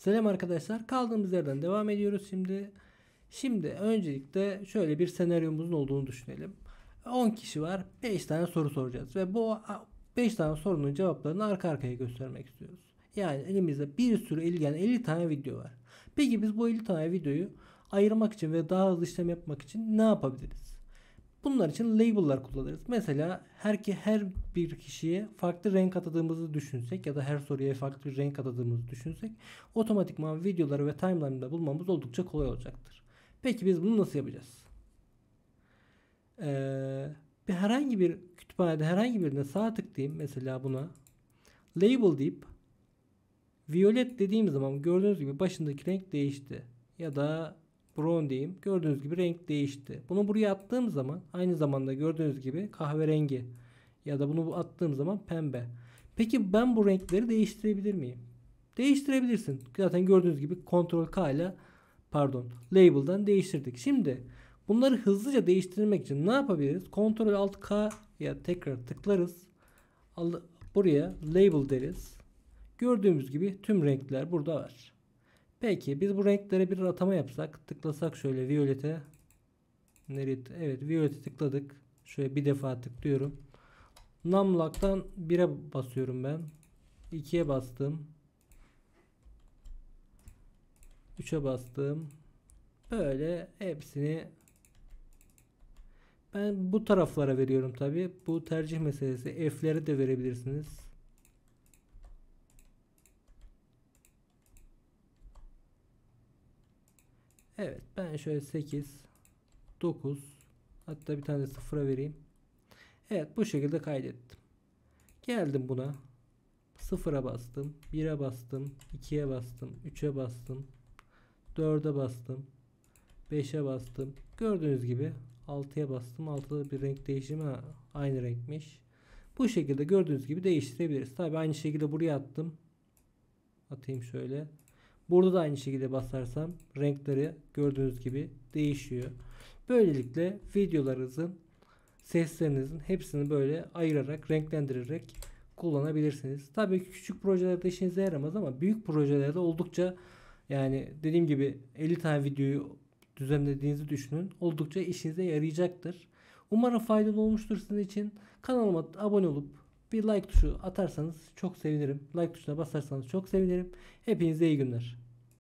Selam arkadaşlar. Kaldığımız yerden devam ediyoruz şimdi. Şimdi öncelikle şöyle bir senaryomuzun olduğunu düşünelim. 10 kişi var. 5 tane soru soracağız ve bu 5 tane sorunun cevaplarını arka arkaya göstermek istiyoruz. Yani elimizde bir sürü 50 tane video var. Peki biz bu 50 tane videoyu ayırmak için ve daha hızlı işlem yapmak için ne yapabiliriz? Bunlar için label'lar kullanırız. Mesela her bir kişiye farklı renk atadığımızı düşünsek ya da her soruya farklı bir renk atadığımızı düşünsek otomatikman videoları ve timeline'da bulmamız oldukça kolay olacaktır. Peki biz bunu nasıl yapacağız? Herhangi bir kütüphanede herhangi birine sağ tıklayayım mesela buna. Label deyip violet dediğim zaman gördüğünüz gibi başındaki renk değişti. Ya da brown diyeyim. Gördüğünüz gibi renk değişti. Bunu buraya attığım zaman aynı zamanda gördüğünüz gibi kahverengi ya da bunu attığım zaman pembe. Peki ben bu renkleri değiştirebilir miyim? Değiştirebilirsin. Zaten gördüğünüz gibi Ctrl K ile label'dan değiştirdik. Şimdi bunları hızlıca değiştirmek için ne yapabiliriz? Ctrl Alt K ya tekrar tıklarız. Buraya label deriz. Gördüğümüz gibi tüm renkler burada var. Peki biz bu renklere bir atama yapsak, tıklasak şöyle violete. Evet, violete tıkladık. Şöyle bir defa tıklıyorum. Numlock'tan 1'e basıyorum ben. 2'ye bastım. 3'e bastım. Böyle hepsini ben bu taraflara veriyorum tabi. Bu tercih meselesi. F'lere de verebilirsiniz. Evet, ben şöyle 8 9 hatta bir tane de 0'a vereyim. Evet, bu şekilde kaydettim. Geldim buna. 0'a bastım. 1'e bastım. 2'ye bastım. 3'e bastım. 4'e bastım. 5'e bastım. Gördüğünüz gibi 6'ya bastım. 6'da bir renk değişimi aynı renkmiş. Bu şekilde gördüğünüz gibi değiştirebiliriz. Tabi aynı şekilde buraya attım. Atayım şöyle. Burada da aynı şekilde basarsam renkleri gördüğünüz gibi değişiyor. Böylelikle videolarınızın, seslerinizin hepsini böyle ayırarak, renklendirerek kullanabilirsiniz. Tabii ki küçük projelerde işinize yaramaz ama büyük projelerde oldukça, yani dediğim gibi 50 tane videoyu düzenlediğinizi düşünün. Oldukça işinize yarayacaktır. Umarım faydalı olmuştur sizin için. Kanalıma abone olup bir like tuşu atarsanız çok sevinirim. Like tuşuna basarsanız çok sevinirim. Hepinize iyi günler.